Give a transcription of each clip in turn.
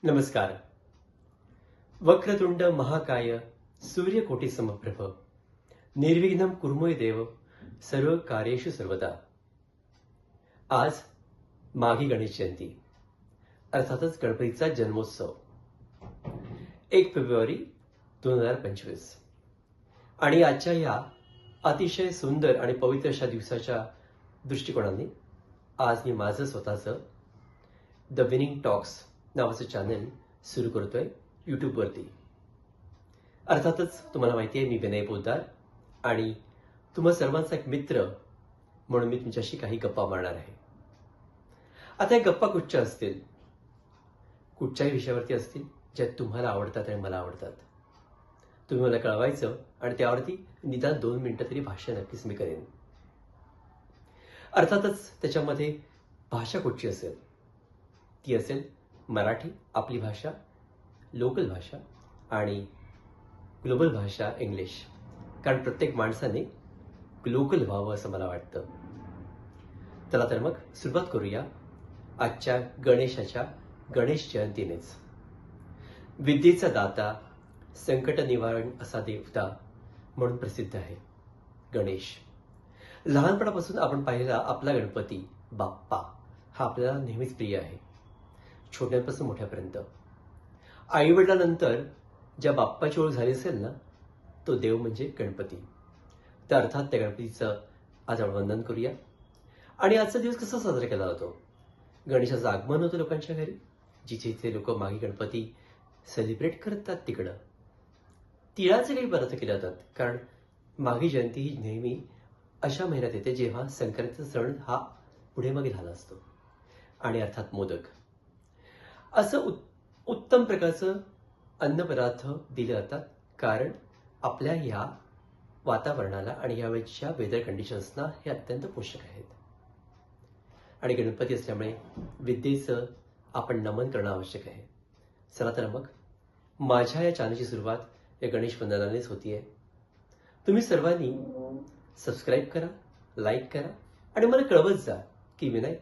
नमस्कार. वक्रतुंड महाकाय सूर्यकोटी समप्रभ निर्विघ्नं कुर्मोय देव सर्व कार्येषु सर्वदा. आज माघी गणेश जयंती अर्थातच गणपतीचा जन्मोत्सव 1 फेब्रुवारी 2025 आणि आजच्या या अतिशय सुंदर आणि पवित्र अशा दिवसाच्या दृष्टिकोनाने आज मी माझं स्वतःचं द विनिंग टॉक्स नावाचं चॅनल सुरू करतोय यूट्यूबवरती. अर्थातच तुम्हाला माहिती आहे मी विनय पोद्दार आणि तुम्हा सर्वांचा एक मित्र म्हणून मी तुमच्याशी काही गप्पा मारणार आहे. आता या गप्पा कुठच्या असतील, कुठच्याही विषयावरती असतील ज्या तुम्हाला आवडतात आणि मला आवडतात. तुम्ही मला कळवायचं आणि त्यावरती निदान 2 मिनिटं तरी भाषण नक्कीच मी करेन. अर्थातच त्याच्यामध्ये भाषा कुठची असेल, ती असेल मराठी आपली भाषा, लोकल भाषा आणि ग्लोबल भाषा इंग्लिश. कारण प्रत्येक माणसाने ग्लोकल व्हावं असं मला वाटतं. चला तर मग सुरुवात करूया आजच्या गणेश जयंतीनेच. विद्येचा दाता, संकट निवारण असा देवता म्हणून प्रसिद्ध आहे गणेश. लहानपणापासून आपण पाहिलेला आपला गणपती बाप्पा हा आपल्याला नेहमीच प्रिय आहे, छोट्यांपासून मोठ्यापर्यंत. आईवडिलांनंतर ज्या बाप्पाची ओळख झाली असेल ना, तो देव म्हणजे गणपती. तर अर्थात त्या गणपतीचं आज आपण वंदन करूया. आणि आजचा दिवस कसा साजरा केला जातो? गणेशाचं आगमन होतं लोकांच्या घरी. जिथे जिथे लोक मागे गणपती सेलिब्रेट करतात तिकडं तिळाचे काही पदार्थ केले जातात. कारण माघी जयंती ही नेहमी अशा महिन्यात येते जेव्हा संक्रांतीचा सण हा पुढे मागे झाला असतो. आणि अर्थात मोदक असं उत्तम प्रकारचं अन्नपदार्थ दिले जातात. कारण आपल्या ह्या वातावरणाला आणि यावेळच्या वेदर कंडिशन्सना हे अत्यंत पोषक आहेत. आणि गणपती असल्यामुळे विद्येचं आपण नमन करणं आवश्यक आहे. चला तर मग माझ्या या चॅनलची सुरुवात या गणेश वंदनानेच होतीये. तुम्ही सर्वांनी सबस्क्राईब करा, लाईक करा आणि मला कळवत जा की विनय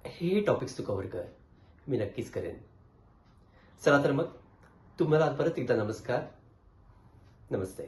हे टॉपिक्स तू कव्हर कर. मी नक्कीच करेन. चला तर मग तुम्हाला परत एकदा नमस्कार. नमस्ते.